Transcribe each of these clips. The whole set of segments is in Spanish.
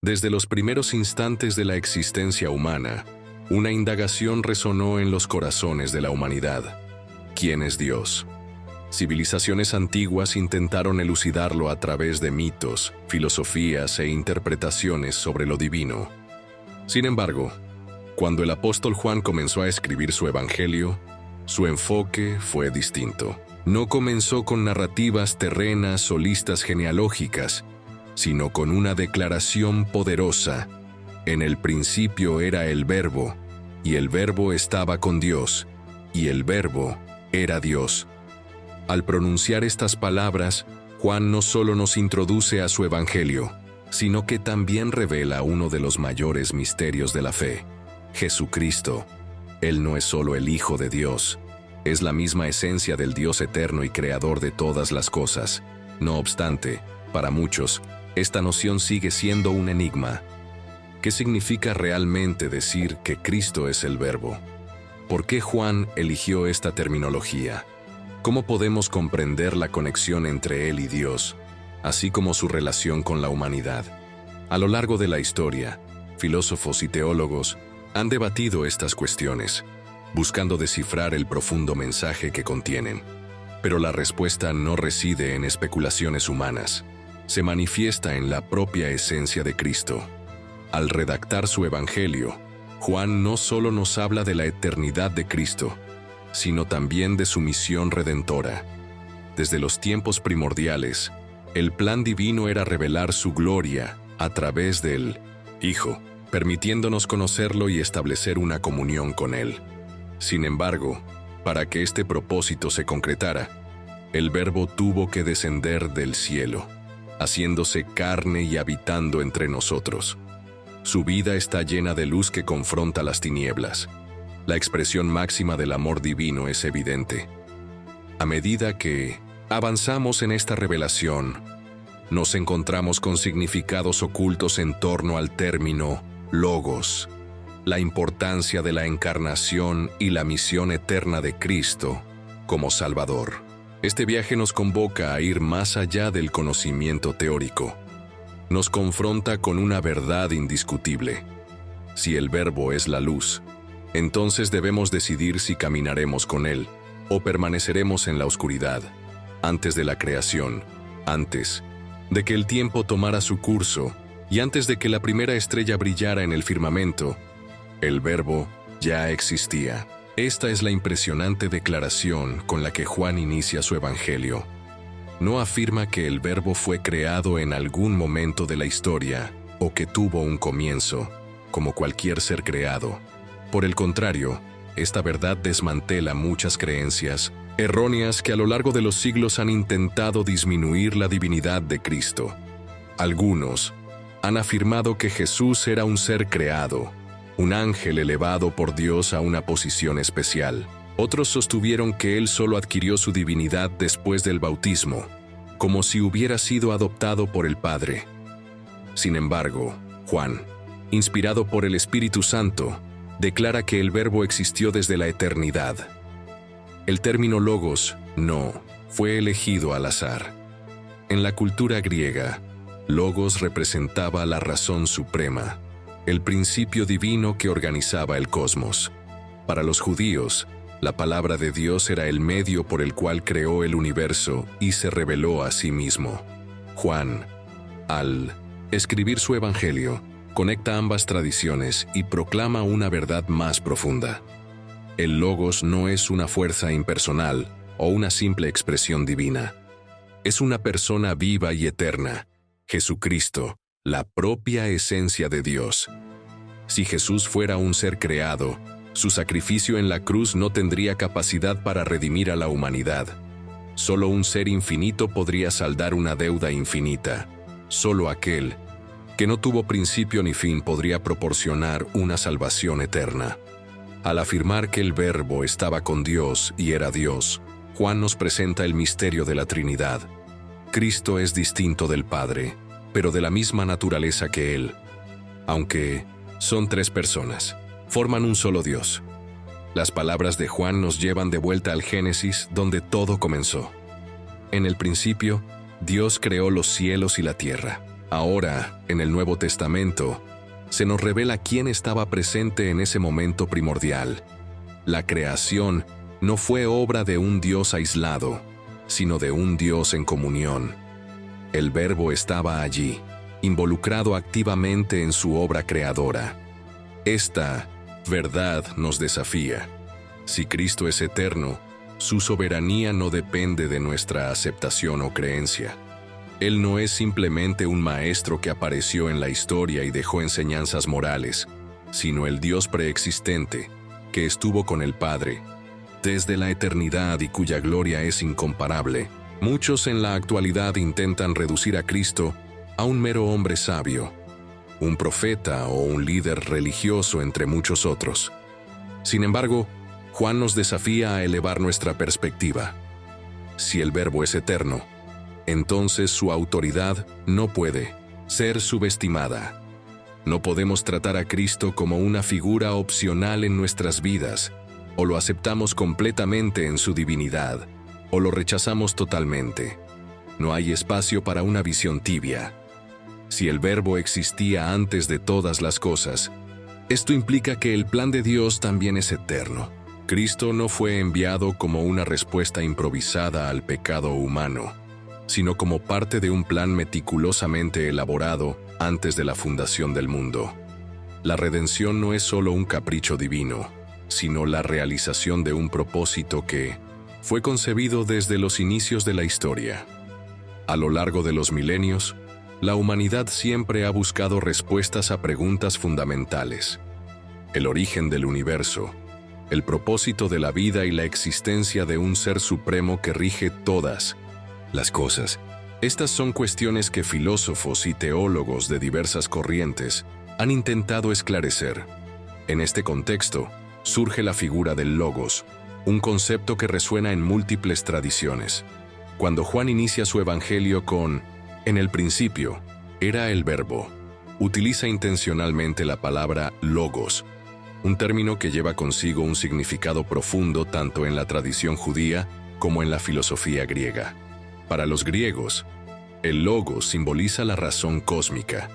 Desde los primeros instantes de la existencia humana, una indagación resonó en los corazones de la humanidad. ¿Quién es Dios? Civilizaciones antiguas intentaron elucidarlo a través de mitos, filosofías e interpretaciones sobre lo divino. Sin embargo, cuando el apóstol Juan comenzó a escribir su evangelio, su enfoque fue distinto. No comenzó con narrativas terrenas o listas genealógicas, sino con una declaración poderosa. En el principio era el Verbo, y el Verbo estaba con Dios, y el Verbo era Dios. Al pronunciar estas palabras, Juan no solo nos introduce a su evangelio, sino que también revela uno de los mayores misterios de la fe: Jesucristo. Él no es solo el Hijo de Dios, es la misma esencia del Dios eterno y creador de todas las cosas. No obstante, para muchos, esta noción sigue siendo un enigma. ¿Qué significa realmente decir que Cristo es el Verbo? ¿Por qué Juan eligió esta terminología? ¿Cómo podemos comprender la conexión entre Él y Dios, así como su relación con la humanidad? A lo largo de la historia, filósofos y teólogos han debatido estas cuestiones, buscando descifrar el profundo mensaje que contienen. Pero la respuesta no reside en especulaciones humanas, se manifiesta en la propia esencia de Cristo. Al redactar su evangelio, Juan no solo nos habla de la eternidad de Cristo, sino también de su misión redentora. Desde los tiempos primordiales, el plan divino era revelar su gloria a través del Hijo, permitiéndonos conocerlo y establecer una comunión con Él. Sin embargo, para que este propósito se concretara, el Verbo tuvo que descender del cielo, haciéndose carne y habitando entre nosotros. Su vida está llena de luz que confronta las tinieblas. La expresión máxima del amor divino es evidente. A medida que avanzamos en esta revelación, nos encontramos con significados ocultos en torno al término Logos, la importancia de la encarnación y la misión eterna de Cristo como Salvador. Este viaje nos convoca a ir más allá del conocimiento teórico. Nos confronta con una verdad indiscutible. Si el Verbo es la luz, entonces debemos decidir si caminaremos con Él o permaneceremos en la oscuridad. Antes de la creación, antes de que el tiempo tomara su curso y antes de que la primera estrella brillara en el firmamento, el Verbo ya existía. Esta es la impresionante declaración con la que Juan inicia su evangelio. No afirma que el Verbo fue creado en algún momento de la historia o que tuvo un comienzo, como cualquier ser creado. Por el contrario, esta verdad desmantela muchas creencias erróneas que a lo largo de los siglos han intentado disminuir la divinidad de Cristo. Algunos han afirmado que Jesús era un ser creado, un ángel elevado por Dios a una posición especial. Otros sostuvieron que Él solo adquirió su divinidad después del bautismo, como si hubiera sido adoptado por el Padre. Sin embargo, Juan, inspirado por el Espíritu Santo, declara que el Verbo existió desde la eternidad. El término logos no fue elegido al azar. En la cultura griega, logos representaba la razón suprema, el principio divino que organizaba el cosmos. Para los judíos, la palabra de Dios era el medio por el cual creó el universo y se reveló a sí mismo. Juan, al escribir su evangelio, conecta ambas tradiciones y proclama una verdad más profunda. El Logos no es una fuerza impersonal o una simple expresión divina. Es una persona viva y eterna, Jesucristo, la propia esencia de Dios. Si Jesús fuera un ser creado, su sacrificio en la cruz no tendría capacidad para redimir a la humanidad. Solo un ser infinito podría saldar una deuda infinita. Solo aquel que no tuvo principio ni fin podría proporcionar una salvación eterna. Al afirmar que el Verbo estaba con Dios y era Dios, Juan nos presenta el misterio de la Trinidad. Cristo es distinto del Padre, pero de la misma naturaleza que Él. Aunque son tres personas, forman un solo Dios. Las palabras de Juan nos llevan de vuelta al Génesis, donde todo comenzó. En el principio, Dios creó los cielos y la tierra. Ahora, en el Nuevo Testamento, se nos revela quién estaba presente en ese momento primordial. La creación no fue obra de un Dios aislado, sino de un Dios en comunión. El Verbo estaba allí, involucrado activamente en su obra creadora. Esta verdad nos desafía. Si Cristo es eterno, su soberanía no depende de nuestra aceptación o creencia. Él no es simplemente un maestro que apareció en la historia y dejó enseñanzas morales, sino el Dios preexistente, que estuvo con el Padre desde la eternidad y cuya gloria es incomparable. Muchos en la actualidad intentan reducir a Cristo a un mero hombre sabio, un profeta o un líder religioso entre muchos otros. Sin embargo, Juan nos desafía a elevar nuestra perspectiva. Si el Verbo es eterno, entonces su autoridad no puede ser subestimada. No podemos tratar a Cristo como una figura opcional en nuestras vidas. O lo aceptamos completamente en su divinidad, o lo rechazamos totalmente. No hay espacio para una visión tibia. Si el Verbo existía antes de todas las cosas, esto implica que el plan de Dios también es eterno. Cristo no fue enviado como una respuesta improvisada al pecado humano, sino como parte de un plan meticulosamente elaborado antes de la fundación del mundo. La redención no es solo un capricho divino, sino la realización de un propósito que fue concebido desde los inicios de la historia. A lo largo de los milenios, la humanidad siempre ha buscado respuestas a preguntas fundamentales: el origen del universo, el propósito de la vida y la existencia de un ser supremo que rige todas las cosas. Estas son cuestiones que filósofos y teólogos de diversas corrientes han intentado esclarecer. En este contexto, surge la figura del Logos, un concepto que resuena en múltiples tradiciones. Cuando Juan inicia su evangelio con «En el principio era el Verbo», utiliza intencionalmente la palabra Logos, un término que lleva consigo un significado profundo tanto en la tradición judía como en la filosofía griega. Para los griegos, el Logos simboliza la razón cósmica,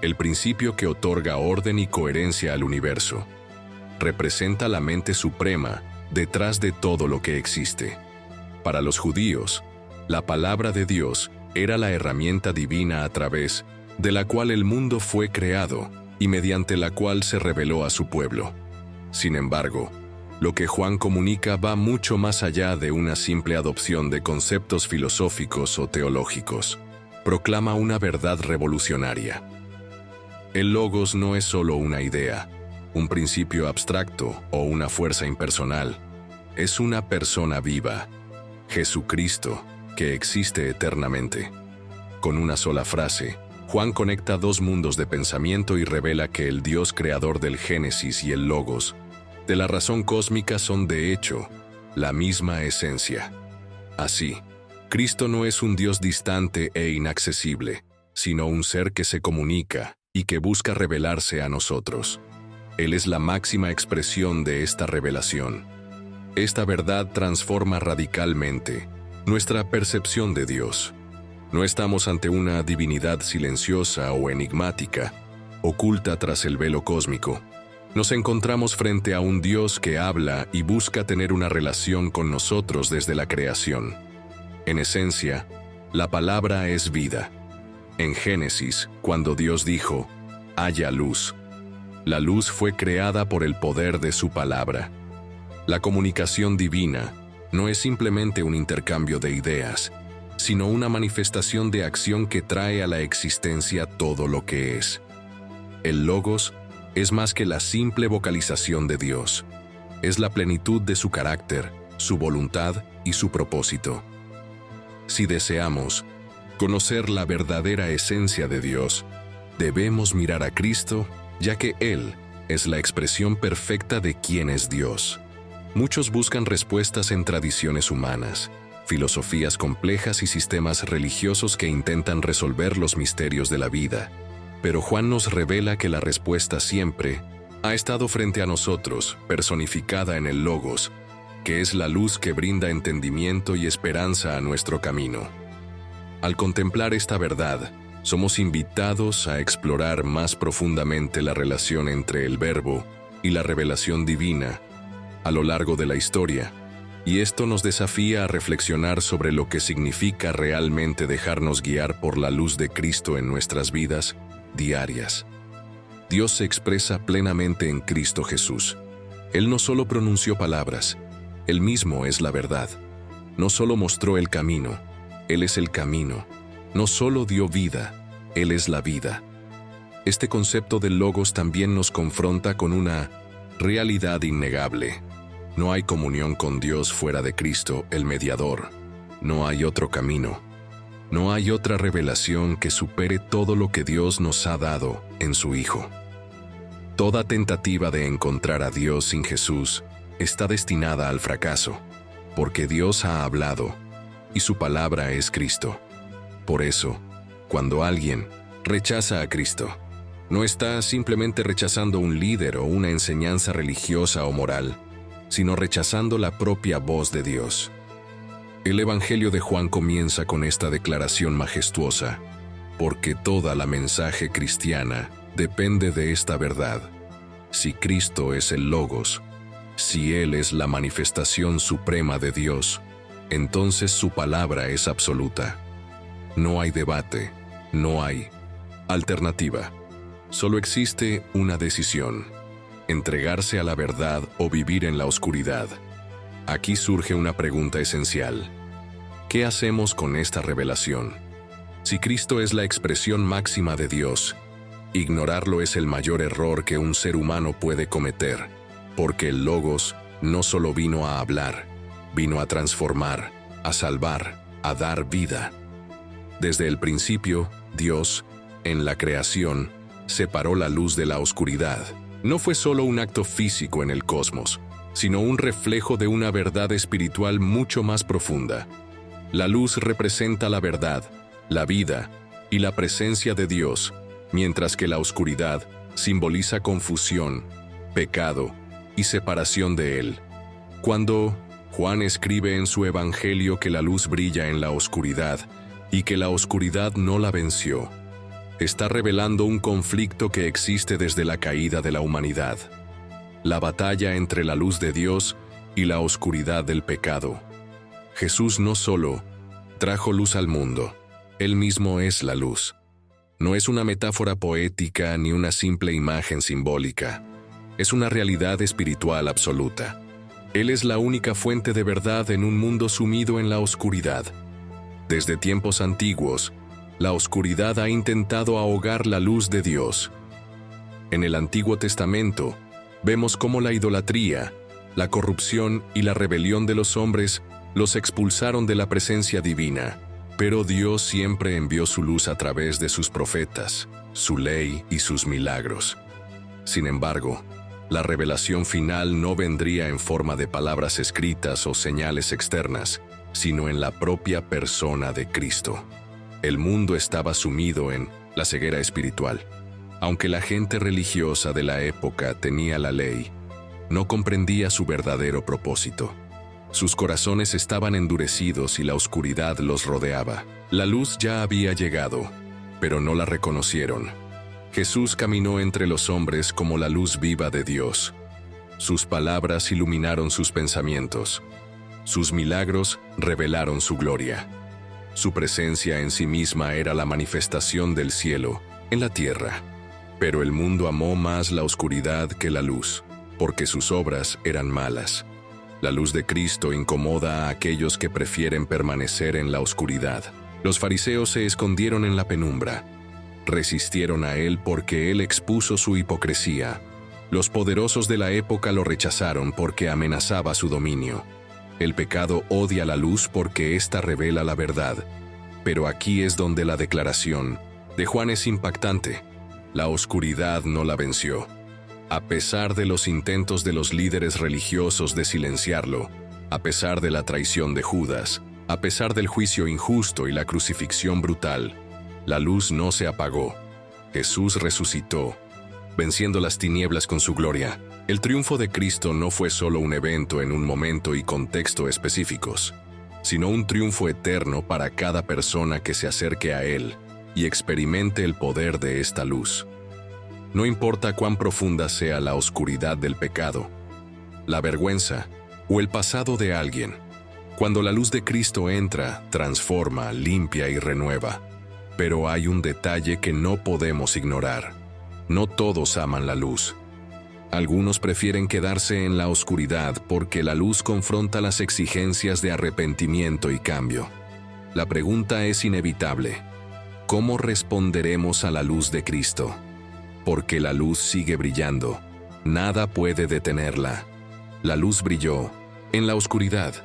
el principio que otorga orden y coherencia al universo. Representa la mente suprema detrás de todo lo que existe. Para los judíos, la palabra de Dios era la herramienta divina a través de la cual el mundo fue creado y mediante la cual se reveló a su pueblo. Sin embargo, lo que Juan comunica va mucho más allá de una simple adopción de conceptos filosóficos o teológicos. Proclama una verdad revolucionaria. El Logos no es solo una idea, un principio abstracto o una fuerza impersonal. Es una persona viva, Jesucristo, que existe eternamente. Con una sola frase, Juan conecta dos mundos de pensamiento y revela que el Dios creador del Génesis y el Logos, de la razón cósmica, son de hecho la misma esencia. Así, Cristo no es un Dios distante e inaccesible, sino un ser que se comunica y que busca revelarse a nosotros. Él es la máxima expresión de esta revelación. Esta verdad transforma radicalmente nuestra percepción de Dios. No estamos ante una divinidad silenciosa o enigmática, oculta tras el velo cósmico. Nos encontramos frente a un Dios que habla y busca tener una relación con nosotros desde la creación. En esencia, la palabra es vida. En Génesis, cuando Dios dijo, «Haya luz», la luz fue creada por el poder de su palabra. La comunicación divina no es simplemente un intercambio de ideas, sino una manifestación de acción que trae a la existencia todo lo que es. El Logos es más que la simple vocalización de Dios. Es la plenitud de su carácter, su voluntad y su propósito. Si deseamos conocer la verdadera esencia de Dios, debemos mirar a Cristo, ya que Él es la expresión perfecta de quién es Dios. Muchos buscan respuestas en tradiciones humanas, filosofías complejas y sistemas religiosos que intentan resolver los misterios de la vida. Pero Juan nos revela que la respuesta siempre ha estado frente a nosotros, personificada en el Logos, que es la luz que brinda entendimiento y esperanza a nuestro camino. Al contemplar esta verdad, Somos invitados a explorar más profundamente la relación entre el Verbo y la revelación divina a lo largo de la historia, y esto nos desafía a reflexionar sobre lo que significa realmente dejarnos guiar por la luz de Cristo en nuestras vidas diarias. Dios se expresa plenamente en Cristo Jesús. Él no solo pronunció palabras, Él mismo es la verdad. No solo mostró el camino, Él es el camino. No solo dio vida, Él es la vida. Este concepto del Logos también nos confronta con una realidad innegable. No hay comunión con Dios fuera de Cristo, el mediador. No hay otro camino. No hay otra revelación que supere todo lo que Dios nos ha dado en su Hijo. Toda tentativa de encontrar a Dios sin Jesús está destinada al fracaso, porque Dios ha hablado, y su palabra es Cristo. Por eso, cuando alguien rechaza a Cristo, no está simplemente rechazando un líder o una enseñanza religiosa o moral, sino rechazando la propia voz de Dios. El Evangelio de Juan comienza con esta declaración majestuosa, porque toda la mensaje cristiana depende de esta verdad. Si Cristo es el Logos, si Él es la manifestación suprema de Dios, entonces su palabra es absoluta. No hay debate, no hay alternativa. Solo existe una decisión: entregarse a la verdad o vivir en la oscuridad. Aquí surge una pregunta esencial. ¿Qué hacemos con esta revelación? Si Cristo es la expresión máxima de Dios, ignorarlo es el mayor error que un ser humano puede cometer, porque el Logos no solo vino a hablar, vino a transformar, a salvar, a dar vida. Desde el principio, Dios, en la creación, separó la luz de la oscuridad. No fue solo un acto físico en el cosmos, sino un reflejo de una verdad espiritual mucho más profunda. La luz representa la verdad, la vida y la presencia de Dios, mientras que la oscuridad simboliza confusión, pecado y separación de Él. Cuando Juan escribe en su Evangelio que la luz brilla en la oscuridad y que la oscuridad no la venció, está revelando un conflicto que existe desde la caída de la humanidad, la batalla entre la luz de Dios y la oscuridad del pecado. Jesús no solo trajo luz al mundo, Él mismo es la luz. No es una metáfora poética ni una simple imagen simbólica. Es una realidad espiritual absoluta. Él es la única fuente de verdad en un mundo sumido en la oscuridad. Desde tiempos antiguos, la oscuridad ha intentado ahogar la luz de Dios. En el Antiguo Testamento, vemos cómo la idolatría, la corrupción y la rebelión de los hombres los expulsaron de la presencia divina. Pero Dios siempre envió su luz a través de sus profetas, su ley y sus milagros. Sin embargo, la revelación final no vendría en forma de palabras escritas o señales externas, sino en la propia persona de Cristo. El mundo estaba sumido en la ceguera espiritual. Aunque la gente religiosa de la época tenía la ley, no comprendía su verdadero propósito. Sus corazones estaban endurecidos y la oscuridad los rodeaba. La luz ya había llegado, pero no la reconocieron. Jesús caminó entre los hombres como la luz viva de Dios. Sus palabras iluminaron sus pensamientos. Sus milagros revelaron su gloria. Su presencia en sí misma era la manifestación del cielo en la tierra. Pero el mundo amó más la oscuridad que la luz, porque sus obras eran malas. La luz de Cristo incomoda a aquellos que prefieren permanecer en la oscuridad. Los fariseos se escondieron en la penumbra. Resistieron a Él porque Él expuso su hipocresía. Los poderosos de la época lo rechazaron porque amenazaba su dominio. El pecado odia la luz porque ésta revela la verdad. Pero aquí es donde la declaración de Juan es impactante. La oscuridad no la venció. A pesar de los intentos de los líderes religiosos de silenciarlo, a pesar de la traición de Judas, a pesar del juicio injusto y la crucifixión brutal, la luz no se apagó. Jesús resucitó, venciendo las tinieblas con su gloria. El triunfo de Cristo no fue solo un evento en un momento y contexto específicos, sino un triunfo eterno para cada persona que se acerque a Él y experimente el poder de esta luz. No importa cuán profunda sea la oscuridad del pecado, la vergüenza o el pasado de alguien, cuando la luz de Cristo entra, transforma, limpia y renueva. Pero hay un detalle que no podemos ignorar. No todos aman la luz. Algunos prefieren quedarse en la oscuridad porque la luz confronta las exigencias de arrepentimiento y cambio. La pregunta es inevitable. ¿Cómo responderemos a la luz de Cristo? Porque la luz sigue brillando. Nada puede detenerla. La luz brilló en la oscuridad,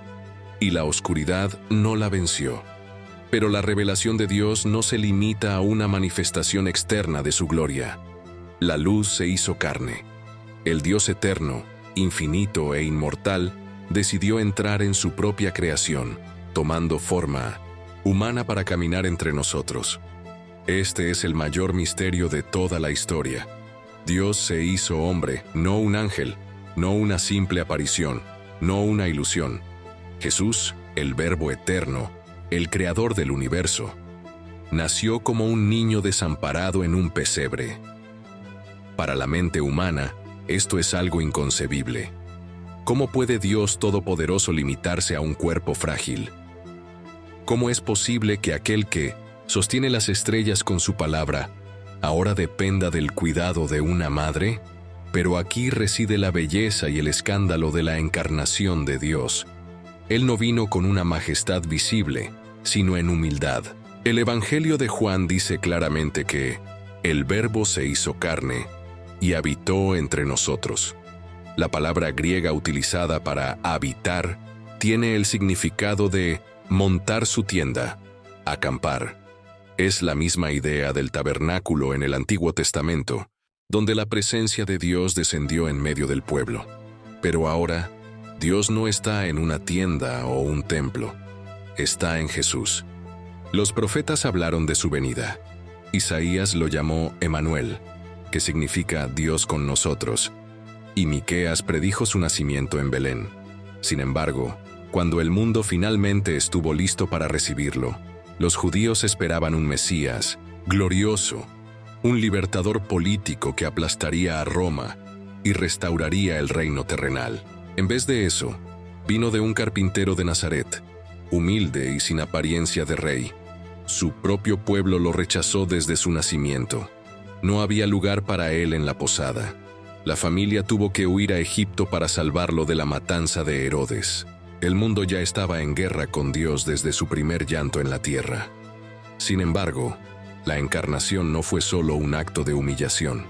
y la oscuridad no la venció. Pero la revelación de Dios no se limita a una manifestación externa de su gloria. La luz se hizo carne. El Dios eterno, infinito e inmortal, decidió entrar en su propia creación, tomando forma humana para caminar entre nosotros. Este es el mayor misterio de toda la historia. Dios se hizo hombre, no un ángel, no una simple aparición, no una ilusión. Jesús, el Verbo eterno, el creador del universo, nació como un niño desamparado en un pesebre. Para la mente humana, esto es algo inconcebible. ¿Cómo puede Dios Todopoderoso limitarse a un cuerpo frágil? ¿Cómo es posible que aquel que sostiene las estrellas con su palabra ahora dependa del cuidado de una madre? Pero aquí reside la belleza y el escándalo de la encarnación de Dios. Él no vino con una majestad visible, sino en humildad. El Evangelio de Juan dice claramente que el Verbo se hizo carne y habitó entre nosotros. La palabra griega utilizada para habitar tiene el significado de montar su tienda, acampar. Es la misma idea del tabernáculo en el Antiguo Testamento, donde la presencia de Dios descendió en medio del pueblo. Pero ahora, Dios no está en una tienda o un templo, está en Jesús. Los profetas hablaron de su venida. Isaías lo llamó Emanuel, que significa Dios con nosotros, y Miqueas predijo su nacimiento en Belén. Sin embargo, cuando el mundo finalmente estuvo listo para recibirlo, los judíos esperaban un Mesías glorioso, un libertador político que aplastaría a Roma y restauraría el reino terrenal. En vez de eso, vino de un carpintero de Nazaret, humilde y sin apariencia de rey. Su propio pueblo lo rechazó desde su nacimiento. No había lugar para él en la posada. La familia tuvo que huir a Egipto para salvarlo de la matanza de Herodes. El mundo ya estaba en guerra con Dios desde su primer llanto en la tierra. Sin embargo, la encarnación no fue solo un acto de humillación.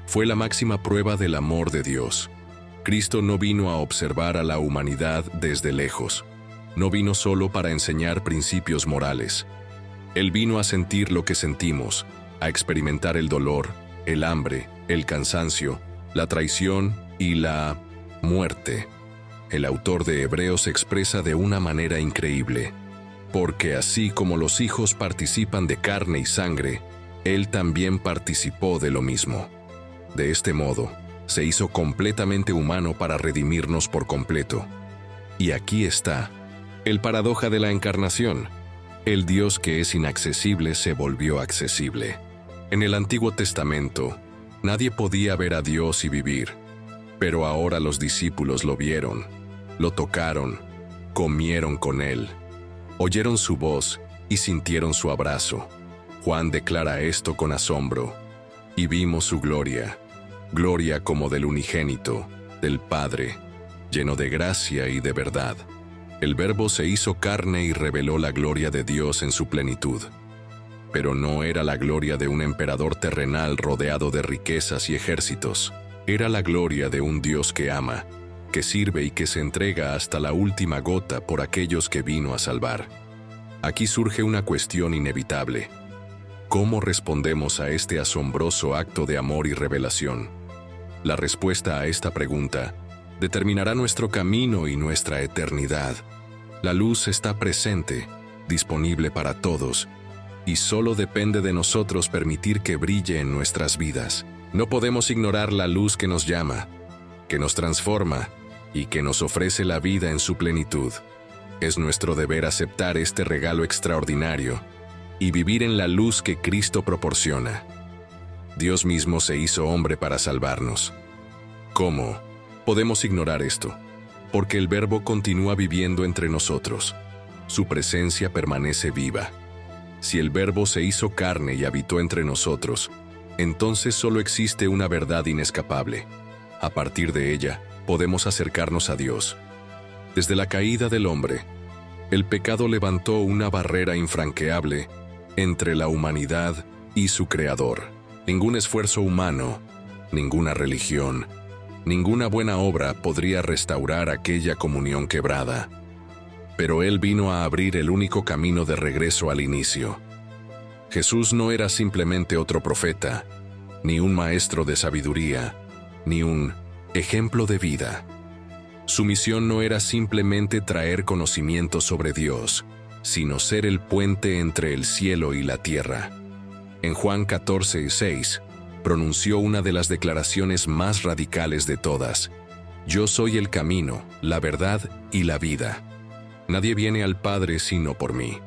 Fue la máxima prueba del amor de Dios. Cristo no vino a observar a la humanidad desde lejos. No vino solo para enseñar principios morales. Él vino a sentir lo que sentimos, a experimentar el dolor, el hambre, el cansancio, la traición y la muerte. El autor de Hebreos expresa de una manera increíble: porque así como los hijos participan de carne y sangre, Él también participó de lo mismo. De este modo, se hizo completamente humano para redimirnos por completo. Y aquí está el paradoja de la encarnación. El Dios que es inaccesible se volvió accesible. En el Antiguo Testamento, nadie podía ver a Dios y vivir, pero ahora los discípulos lo vieron, lo tocaron, comieron con Él, oyeron su voz y sintieron su abrazo. Juan declara esto con asombro: y vimos su gloria, gloria como del unigénito, del Padre, lleno de gracia y de verdad. El Verbo se hizo carne y reveló la gloria de Dios en su plenitud. Pero no era la gloria de un emperador terrenal rodeado de riquezas y ejércitos. Era la gloria de un Dios que ama, que sirve y que se entrega hasta la última gota por aquellos que vino a salvar. Aquí surge una cuestión inevitable: ¿cómo respondemos a este asombroso acto de amor y revelación? La respuesta a esta pregunta determinará nuestro camino y nuestra eternidad. La luz está presente, disponible para todos, y solo depende de nosotros permitir que brille en nuestras vidas. No podemos ignorar la luz que nos llama, que nos transforma y que nos ofrece la vida en su plenitud. Es nuestro deber aceptar este regalo extraordinario y vivir en la luz que Cristo proporciona. Dios mismo se hizo hombre para salvarnos. ¿Cómo podemos ignorar esto? Porque el Verbo continúa viviendo entre nosotros. Su presencia permanece viva. Si el Verbo se hizo carne y habitó entre nosotros, entonces solo existe una verdad inescapable. A partir de ella, podemos acercarnos a Dios. Desde la caída del hombre, el pecado levantó una barrera infranqueable entre la humanidad y su Creador. Ningún esfuerzo humano, ninguna religión, ninguna buena obra podría restaurar aquella comunión quebrada. Pero Él vino a abrir el único camino de regreso al inicio. Jesús no era simplemente otro profeta, ni un maestro de sabiduría, ni un ejemplo de vida. Su misión no era simplemente traer conocimiento sobre Dios, sino ser el puente entre el cielo y la tierra. En Juan 14:6, pronunció una de las declaraciones más radicales de todas: Yo soy el camino, la verdad y la vida. Nadie viene al Padre sino por mí.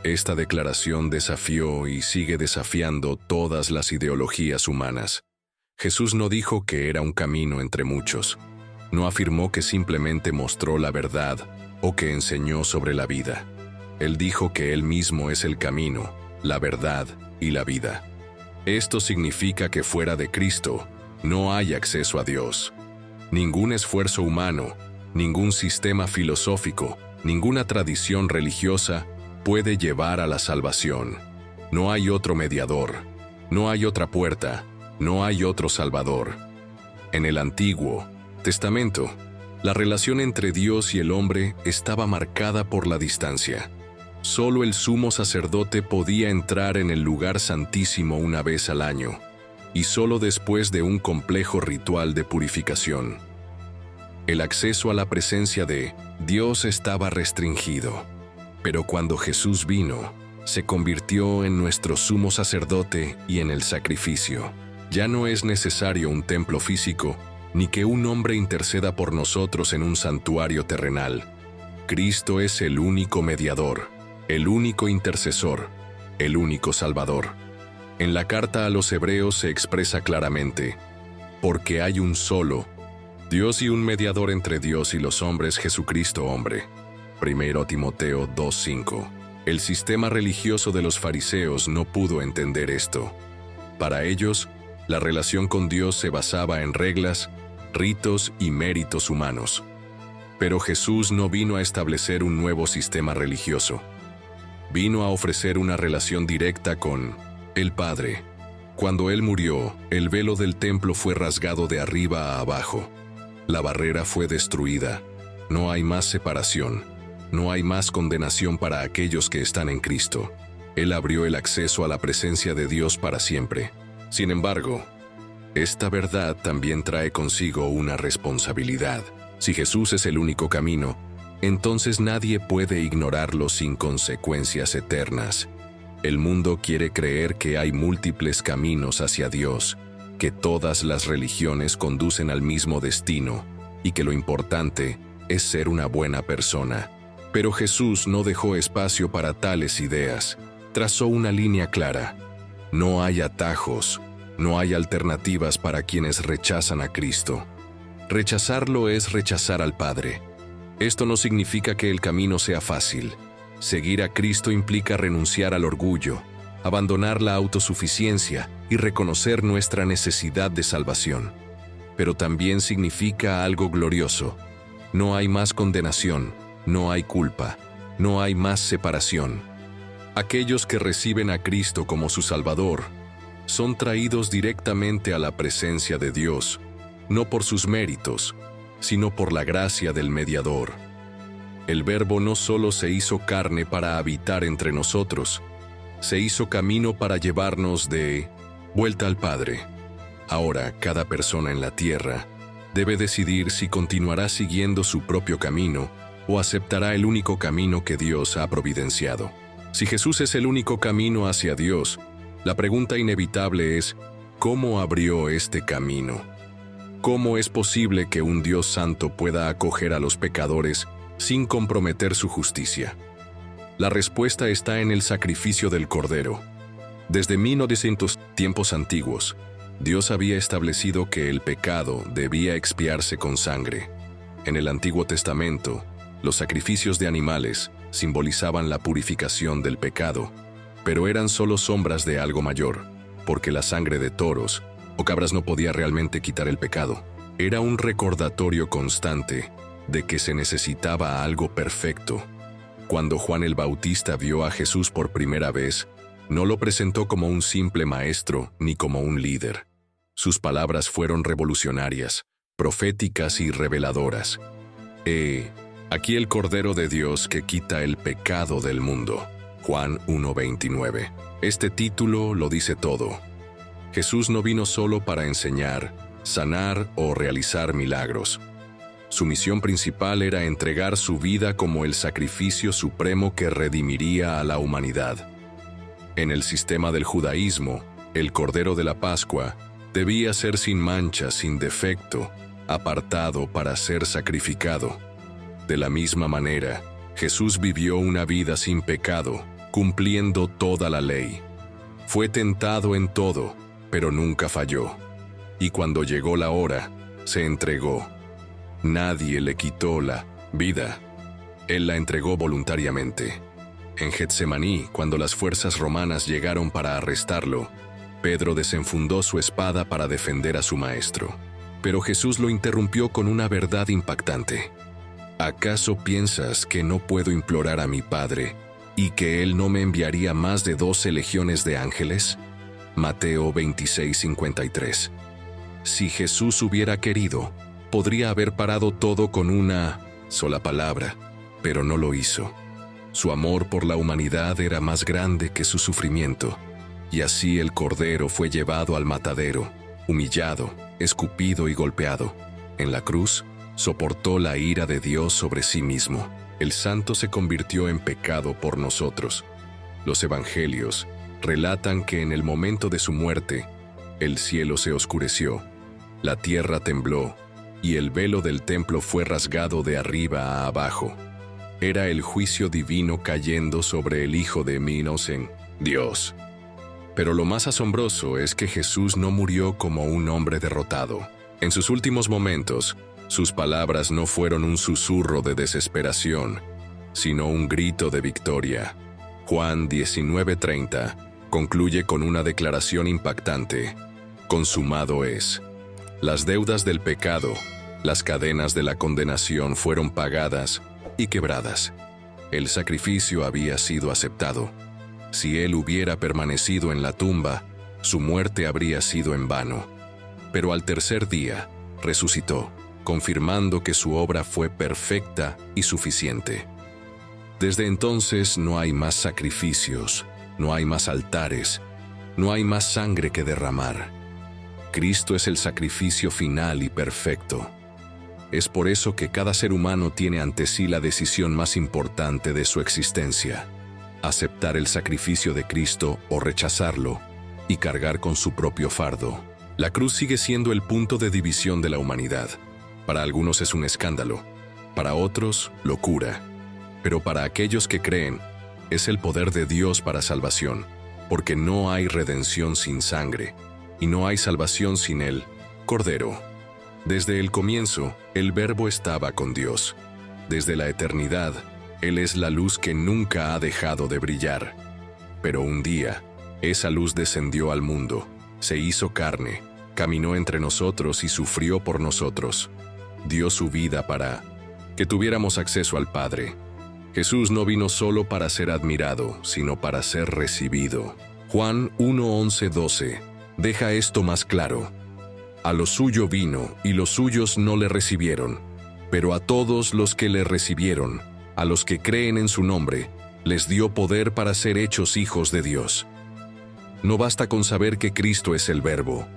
Esta declaración desafió y sigue desafiando todas las ideologías humanas. Jesús no dijo que era un camino entre muchos. No afirmó que simplemente mostró la verdad o que enseñó sobre la vida. Él dijo que Él mismo es el camino, la verdad y la vida. Esto significa que fuera de Cristo no hay acceso a Dios. Ningún esfuerzo humano, ningún sistema filosófico, ninguna tradición religiosa puede llevar a la salvación. No hay otro mediador, no hay otra puerta, no hay otro Salvador. En el Antiguo Testamento, la relación entre Dios y el hombre estaba marcada por la distancia. Solo el sumo sacerdote podía entrar en el lugar santísimo una vez al año, y solo después de un complejo ritual de purificación. El acceso a la presencia de Dios estaba restringido, pero cuando Jesús vino, se convirtió en nuestro sumo sacerdote y en el sacrificio. Ya no es necesario un templo físico, ni que un hombre interceda por nosotros en un santuario terrenal. Cristo es el único mediador, el único intercesor, el único Salvador. En la carta a los Hebreos se expresa claramente: porque hay un solo Dios y un mediador entre Dios y los hombres, Jesucristo hombre. 1 Timoteo 2:5. El sistema religioso de los fariseos no pudo entender esto. Para ellos, la relación con Dios se basaba en reglas, ritos y méritos humanos. Pero Jesús no vino a establecer un nuevo sistema religioso. Vino a ofrecer una relación directa con el Padre. Cuando Él murió, el velo del templo fue rasgado de arriba a abajo. La barrera fue destruida. No hay más separación. No hay más condenación para aquellos que están en Cristo. Él abrió el acceso a la presencia de Dios para siempre. Sin embargo, esta verdad también trae consigo una responsabilidad. Si Jesús es el único camino, entonces nadie puede ignorarlo sin consecuencias eternas. El mundo quiere creer que hay múltiples caminos hacia Dios, que todas las religiones conducen al mismo destino y que lo importante es ser una buena persona. Pero Jesús no dejó espacio para tales ideas. Trazó una línea clara. No hay atajos, no hay alternativas para quienes rechazan a Cristo. Rechazarlo es rechazar al Padre. Esto no significa que el camino sea fácil. Seguir a Cristo implica renunciar al orgullo, abandonar la autosuficiencia y reconocer nuestra necesidad de salvación. Pero también significa algo glorioso. No hay más condenación, no hay culpa, no hay más separación. Aquellos que reciben a Cristo como su Salvador son traídos directamente a la presencia de Dios, no por sus méritos, sino por la gracia del mediador. El Verbo no solo se hizo carne para habitar entre nosotros, se hizo camino para llevarnos de vuelta al Padre. Ahora, cada persona en la tierra debe decidir si continuará siguiendo su propio camino o aceptará el único camino que Dios ha providenciado. Si Jesús es el único camino hacia Dios, la pregunta inevitable es: ¿cómo abrió este camino? ¿Cómo es posible que un Dios santo pueda acoger a los pecadores sin comprometer su justicia? La respuesta está en el sacrificio del Cordero. Desde 1900 tiempos antiguos, Dios había establecido que el pecado debía expiarse con sangre. En el Antiguo Testamento, los sacrificios de animales simbolizaban la purificación del pecado, pero eran solo sombras de algo mayor, porque la sangre de toros o cabras no podía realmente quitar el pecado. Era un recordatorio constante de que se necesitaba algo perfecto. Cuando Juan el Bautista vio a Jesús por primera vez, no lo presentó como un simple maestro ni como un líder. Sus palabras fueron revolucionarias, proféticas y reveladoras. Aquí el Cordero de Dios que quita el pecado del mundo. Juan 1:29. Este título lo dice todo. Jesús no vino solo para enseñar, sanar o realizar milagros. Su misión principal era entregar su vida como el sacrificio supremo que redimiría a la humanidad. En el sistema del judaísmo, el Cordero de la Pascua debía ser sin mancha, sin defecto, apartado para ser sacrificado. De la misma manera, Jesús vivió una vida sin pecado, cumpliendo toda la ley. Fue tentado en todo, pero nunca falló. Y cuando llegó la hora, se entregó. Nadie le quitó la vida. Él la entregó voluntariamente. En Getsemaní, cuando las fuerzas romanas llegaron para arrestarlo, Pedro desenfundó su espada para defender a su maestro. Pero Jesús lo interrumpió con una verdad impactante. ¿Acaso piensas que no puedo implorar a mi Padre y que Él no me enviaría más de 12 legiones de ángeles? Mateo 26:53. Si Jesús hubiera querido, podría haber parado todo con una sola palabra, pero no lo hizo. Su amor por la humanidad era más grande que su sufrimiento, y así el Cordero fue llevado al matadero, humillado, escupido y golpeado. En la cruz, soportó la ira de Dios sobre sí mismo. El Santo se convirtió en pecado por nosotros. Los evangelios relatan que en el momento de su muerte, el cielo se oscureció, la tierra tembló, y el velo del templo fue rasgado de arriba a abajo. Era el juicio divino cayendo sobre el Hijo de Minosen, Dios. Pero lo más asombroso es que Jesús no murió como un hombre derrotado. En sus últimos momentos, sus palabras no fueron un susurro de desesperación, sino un grito de victoria. Juan 19:30 concluye con una declaración impactante. Consumado es. Las deudas del pecado, las cadenas de la condenación fueron pagadas y quebradas. El sacrificio había sido aceptado. Si él hubiera permanecido en la tumba, su muerte habría sido en vano. Pero al tercer día, resucitó, confirmando que su obra fue perfecta y suficiente. Desde entonces no hay más sacrificios, no hay más altares, no hay más sangre que derramar. Cristo es el sacrificio final y perfecto. Es por eso que cada ser humano tiene ante sí la decisión más importante de su existencia: aceptar el sacrificio de Cristo o rechazarlo y cargar con su propio fardo. La cruz sigue siendo el punto de división de la humanidad. Para algunos es un escándalo, para otros, locura. Pero para aquellos que creen, es el poder de Dios para salvación, porque no hay redención sin sangre, y no hay salvación sin el Cordero. Desde el comienzo, el Verbo estaba con Dios. Desde la eternidad, Él es la luz que nunca ha dejado de brillar. Pero un día, esa luz descendió al mundo, se hizo carne, caminó entre nosotros y sufrió por nosotros. Dio su vida para que tuviéramos acceso al Padre. Jesús no vino solo para ser admirado, sino para ser recibido. Juan 1:11-12 deja esto más claro. A lo suyo vino, y los suyos no le recibieron. Pero a todos los que le recibieron, a los que creen en su nombre, les dio poder para ser hechos hijos de Dios. No basta con saber que Cristo es el Verbo.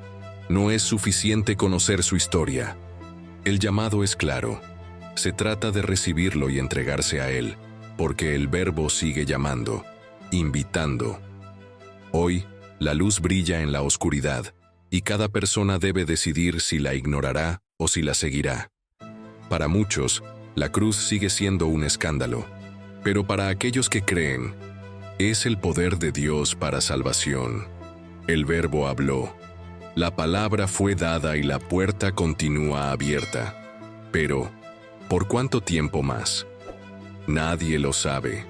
No es suficiente conocer su historia. El llamado es claro. Se trata de recibirlo y entregarse a Él, porque el Verbo sigue llamando, invitando. Hoy, la luz brilla en la oscuridad, y cada persona debe decidir si la ignorará o si la seguirá. Para muchos, la cruz sigue siendo un escándalo. Pero para aquellos que creen, es el poder de Dios para salvación. El Verbo habló. La palabra fue dada y la puerta continúa abierta. Pero, ¿por cuánto tiempo más? Nadie lo sabe.